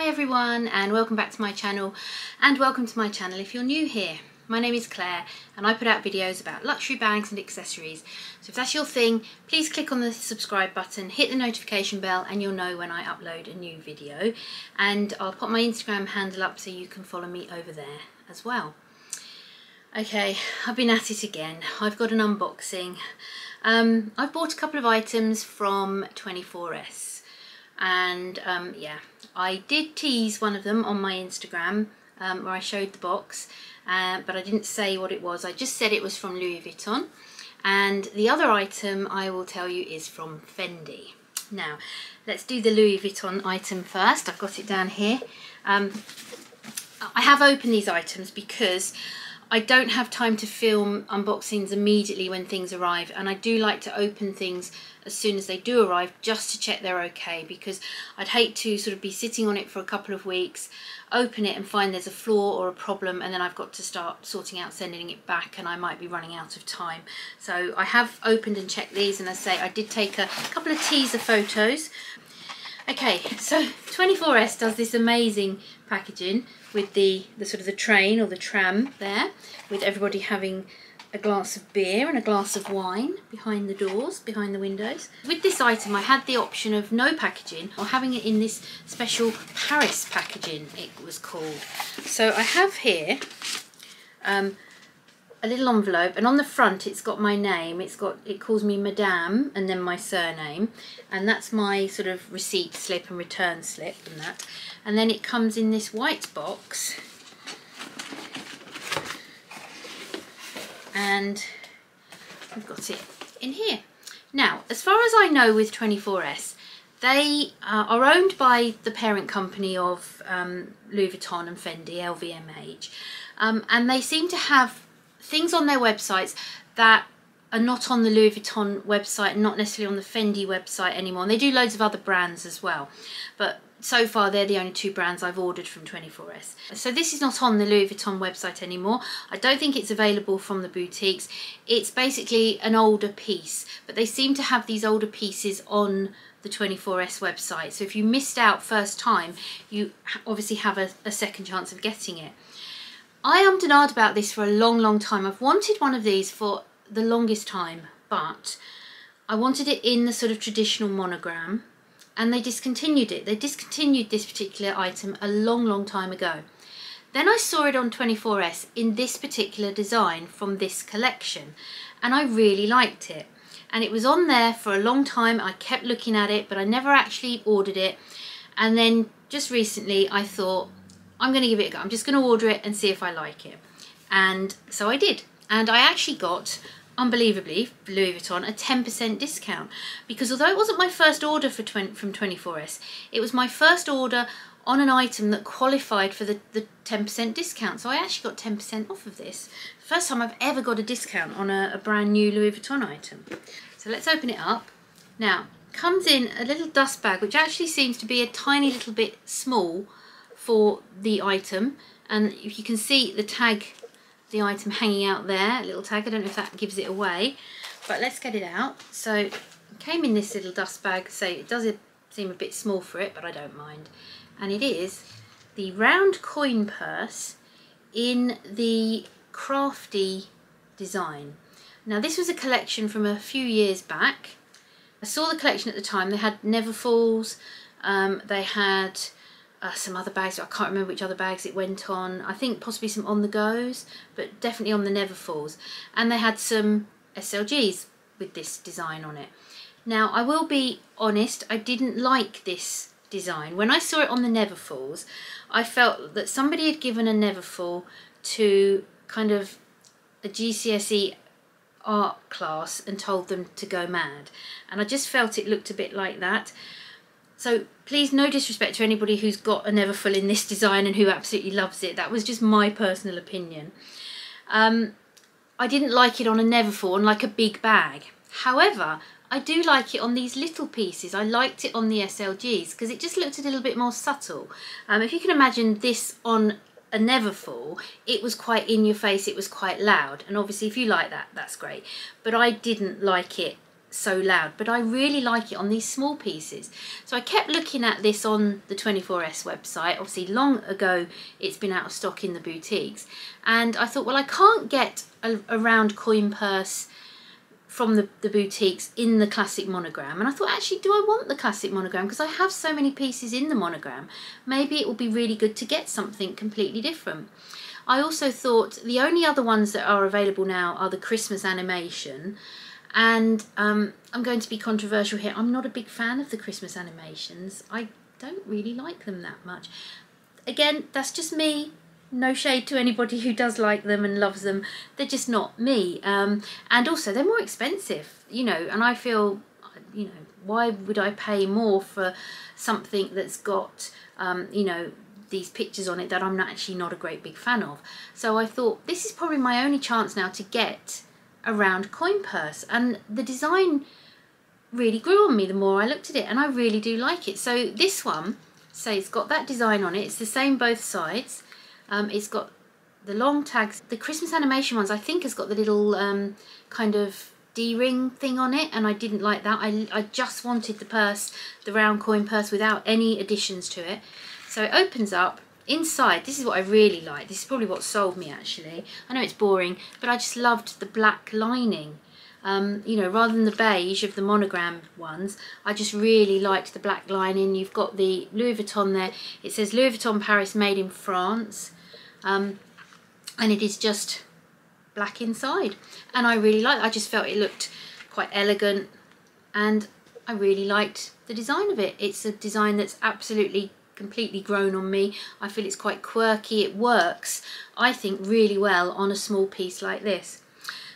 Hi everyone, and welcome back to my channel, and welcome to my channel if you're new here. My name is Claire and I put out videos about luxury bags and accessories. So if that's your thing, please click on the subscribe button, hit the notification bell, and you'll know when I upload a new video. And I'll put my Instagram handle up so you can follow me over there as well. Okay, I've been at it again. I've got an unboxing. I've bought a couple of items from 24S, and yeah, I did tease one of them on my Instagram where I showed the box, but I didn't say what it was. I just said it was from Louis Vuitton, and the other item I will tell you is from Fendi. Now let's do the Louis Vuitton item first. I've got it down here. I have opened these items because I don't have time to film unboxings immediately when things arrive, and I do like to open things as soon as they do arrive just to check they're okay, because I'd hate to sort of be sitting on it for a couple of weeks, open it and find there's a flaw or a problem, and then I've got to start sorting out sending it back and I might be running out of time. So I have opened and checked these, and as I say, I did take a couple of teaser photos. Okay, so 24S does this amazing packaging with the sort of the train or the tram there, with everybody having a glass of beer and a glass of wine behind the doors, behind the windows. With this item I had the option of no packaging or having it in this special Paris packaging, it was called. So I have here a little envelope, and on the front it's got my name. It calls me Madame and then my surname, and that's my sort of receipt slip and return slip and that. And then it comes in this white box, and I've got it in here. Now, as far as I know with 24S, they are owned by the parent company of Louis Vuitton and Fendi, LVMH, and they seem to have things on their websites that are not on the Louis Vuitton website, not necessarily on the Fendi website anymore. And they do loads of other brands as well, but so far they're the only two brands I've ordered from 24S. So this is not on the Louis Vuitton website anymore. I don't think it's available from the boutiques. It's basically an older piece, but they seem to have these older pieces on the 24S website. So if you missed out first time, you obviously have a second chance of getting it. I ummed and ahed about this for a long time. I've wanted one of these for the longest time, but I wanted it in the sort of traditional monogram, and they discontinued it. They discontinued this particular item a long time ago. Then I saw it on 24S in this particular design from this collection, and I really liked it. And it was on there for a long time. I kept looking at it, but I never actually ordered it. And then just recently I thought, I'm going to give it a go. I'm just going to order it and see if I like it. And so I did. And I actually got, unbelievably, Louis Vuitton, a 10% discount. Because although it wasn't my first order from 24S, it was my first order on an item that qualified for the 10% discount. So I actually got 10% off of this. First time I've ever got a discount on a brand new Louis Vuitton item. So let's open it up. Now, comes in a little dust bag, which actually seems to be a tiny little bit small for the item, and if you can see the tag, the item hanging out there, a little tag. I don't know if that gives it away, but let's get it out. So it came in this little dust bag, so it does seem a bit small for it, but I don't mind. And it is the round coin purse in the Crafty design. Now this was a collection from a few years back. I saw the collection at the time. They had Neverfalls, they had some other bags. I can't remember which other bags it went on. I think possibly some on the goes, but definitely on the Neverfalls. And they had some SLGs with this design on it. Now I will be honest, I didn't like this design. When I saw it on the Neverfalls, I felt that somebody had given a Neverfall to kind of a GCSE art class and told them to go mad. And I just felt it looked a bit like that. So please, no disrespect to anybody who's got a Neverfull in this design and who absolutely loves it. That was just my personal opinion. I didn't like it on a Neverfull, on like a big bag. However, I do like it on these little pieces. I liked it on the SLGs because it just looked a little bit more subtle. If you can imagine this on a Neverfull, it was quite in your face, it was quite loud. And obviously if you like that, that's great. But I didn't like it so loud, but I really like it on these small pieces. So I kept looking at this on the 24S website. Obviously long ago it's been out of stock in the boutiques, and I thought, well, I can't get a round coin purse from the boutiques in the classic monogram, and I thought, actually, do I want the classic monogram? Because I have so many pieces in the monogram, maybe it will be really good to get something completely different. I also thought the only other ones that are available now are the Christmas animation, and I'm going to be controversial here. I'm not a big fan of the Christmas animations. I don't really like them that much. Again, that's just me. No shade to anybody who does like them and loves them. They're just not me. And also they're more expensive, you know, and I feel, you know, why would I pay more for something that's got, you know, these pictures on it that I'm actually not a great big fan of. So I thought this is probably my only chance now to get a round coin purse, and the design really grew on me the more I looked at it, and I really do like it. So this one, say, it's got that design on it. It's the same both sides. It's got the long tags. The Christmas animation ones, I think, has got the little kind of D-ring thing on it, and I didn't like that. I just wanted the purse, the round coin purse, without any additions to it. So it opens up. Inside, this is what I really like. This is probably what sold me, actually. I know it's boring, but I just loved the black lining. You know, rather than the beige of the monogram ones, I just really liked the black lining. You've got the Louis Vuitton there. It says Louis Vuitton Paris, made in France. And it is just black inside. And I really liked it. I just felt it looked quite elegant, and I really liked the design of it. It's a design that's absolutely completely grown on me. I feel it's quite quirky. It works, I think, really well on a small piece like this.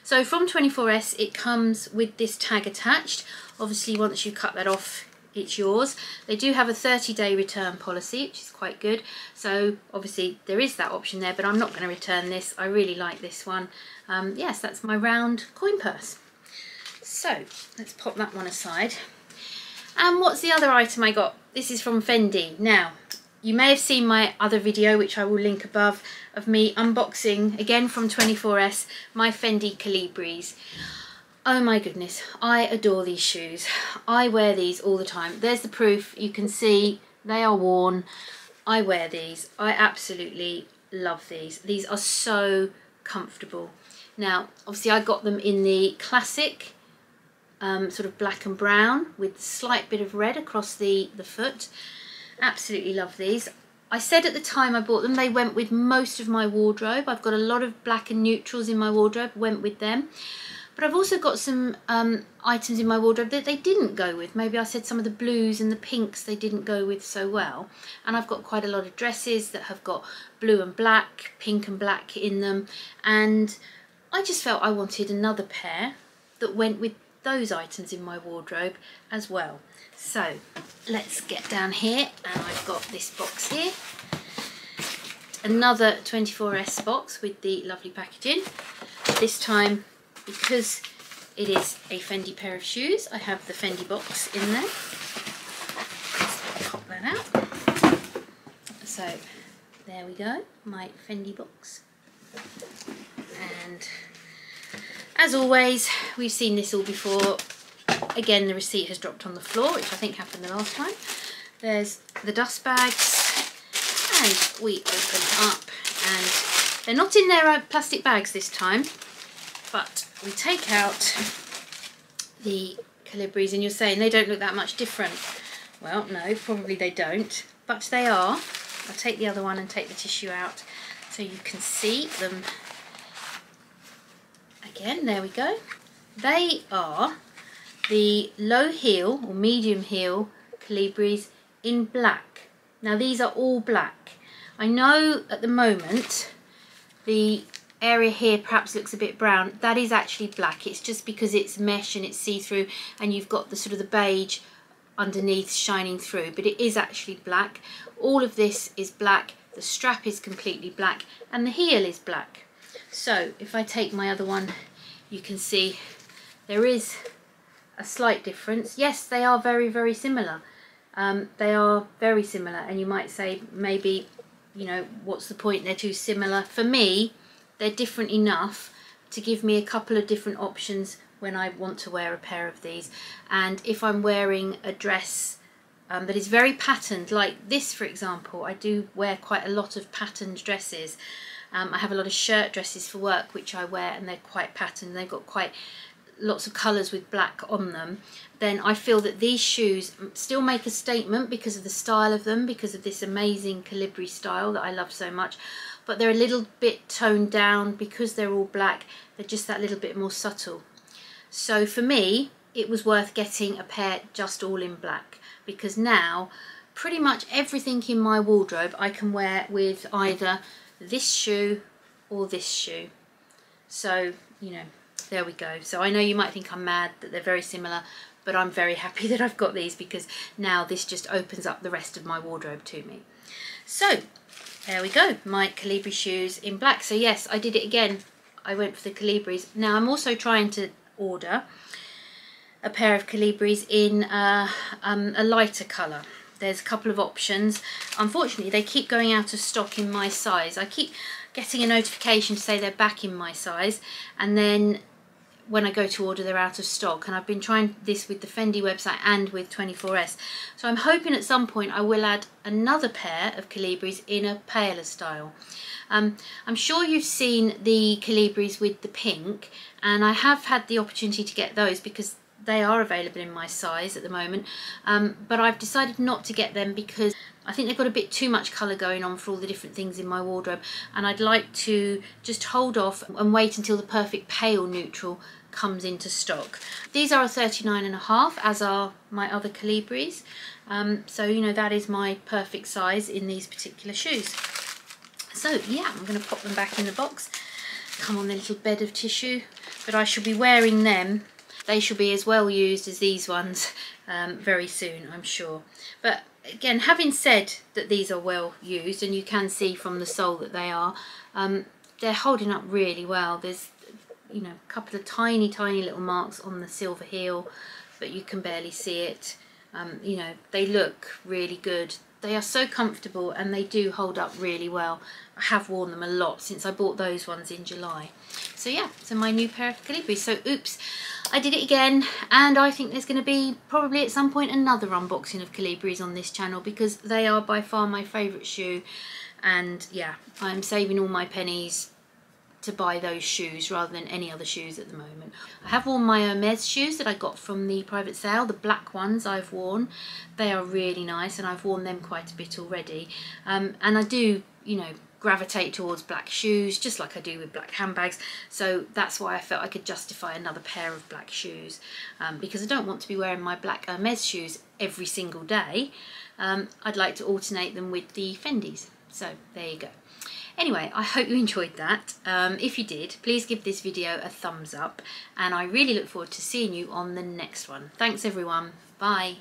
So from 24S it comes with this tag attached. Obviously once you cut that off, it's yours. They do have a 30-day return policy, which is quite good. So obviously there is that option there, but I'm not going to return this. I really like this one. Yes, that's my round coin purse. So let's pop that one aside. And what's the other item I got? This is from Fendi. Now, you may have seen my other video, which I will link above, of me unboxing, again from 24S, my Fendi Colibris. Oh my goodness, I adore these shoes. I wear these all the time. There's the proof. You can see they are worn. I wear these. I absolutely love these. These are so comfortable. Now, obviously I got them in the classic sort of black and brown with a slight bit of red across the foot. Absolutely love these. I said at the time I bought them, they went with most of my wardrobe. I've got a lot of black and neutrals in my wardrobe, went with them. But I've also got some items in my wardrobe that they didn't go with. Maybe I said some of the blues and the pinks they didn't go with so well. And I've got quite a lot of dresses that have got blue and black, pink and black in them. And I just felt I wanted another pair that went with those items in my wardrobe as well. So let's get down here, and I've got this box here, another 24S box with the lovely packaging. This time, because it is a Fendi pair of shoes, I have the Fendi box in there. Let's pop that out. So there we go, my Fendi box. And as always, we've seen this all before. Again, the receipt has dropped on the floor, which I think happened the last time. There's the dust bags, and we open up, and they're not in their plastic bags this time, but we take out the Colibris, and you're saying they don't look that much different. Well, no, probably they don't, but they are. I'll take the other one and take the tissue out so you can see them. Again, there we go. They are the low heel or medium heel Colibris in black. Now these are all black. I know at the moment the area here perhaps looks a bit brown. That is actually black. It's just because it's mesh and it's see-through, and you've got the sort of the beige underneath shining through, but it is actually black. All of this is black. The strap is completely black, and the heel is black. So if I take my other one, you can see there is a slight difference. Yes, they are very, very similar. They are very similar, and you might say maybe, you know, what's the point? They're too similar. For me, they're different enough to give me a couple of different options when I want to wear a pair of these. And if I'm wearing a dress that is very patterned, like this for example, I do wear quite a lot of patterned dresses. I have a lot of shirt dresses for work which I wear, and they're quite patterned. They've got quite lots of colours with black on them. Then I feel that these shoes still make a statement because of the style of them, because of this amazing Colibri style that I love so much, but they're a little bit toned down because they're all black. They're just that little bit more subtle. So for me, it was worth getting a pair just all in black, because now pretty much everything in my wardrobe I can wear with either this shoe or this shoe. So, you know, there we go. So I know you might think I'm mad that they're very similar, but I'm very happy that I've got these, because now this just opens up the rest of my wardrobe to me. So there we go, my Colibri shoes in black. So yes, I did it again. I went for the Colibris. Now I'm also trying to order a pair of Colibris in a lighter colour. There's a couple of options. Unfortunately, they keep going out of stock in my size. I keep getting a notification to say they're back in my size, and then when I go to order, they're out of stock. And I've been trying this with the Fendi website and with 24S. So I'm hoping at some point I will add another pair of Colibris in a paler style. I'm sure you've seen the Colibris with the pink, and I have had the opportunity to get those because they are available in my size at the moment, but I've decided not to get them because I think they've got a bit too much colour going on for all the different things in my wardrobe, and I'd like to just hold off and wait until the perfect pale neutral comes into stock. These are a 39.5, as are my other Colibris, so you know that is my perfect size in these particular shoes. So yeah, I'm going to pop them back in the box, come on the little bed of tissue, but I shall be wearing them. They shall be as well used as these ones very soon, I'm sure. But again, having said that these are well used, and you can see from the sole that they are, they're holding up really well. There's, you know, a couple of tiny little marks on the silver heel, but you can barely see it. You know, they look really good. They are so comfortable and they do hold up really well. I have worn them a lot since I bought those ones in July. So yeah, so my new pair of Colibri. So oops, I did it again, and I think there's going to be probably at some point another unboxing of Colibris on this channel, because they are by far my favourite shoe, and yeah, I'm saving all my pennies to buy those shoes rather than any other shoes at the moment. I have worn my Hermes shoes that I got from the private sale, the black ones I've worn. They are really nice and I've worn them quite a bit already. And I do, you know, gravitate towards black shoes just like I do with black handbags, so that's why I felt I could justify another pair of black shoes, because I don't want to be wearing my black Hermes shoes every single day. I'd like to alternate them with the Fendis. So there you go. Anyway, I hope you enjoyed that. If you did, please give this video a thumbs up, and I really look forward to seeing you on the next one. Thanks everyone. Bye.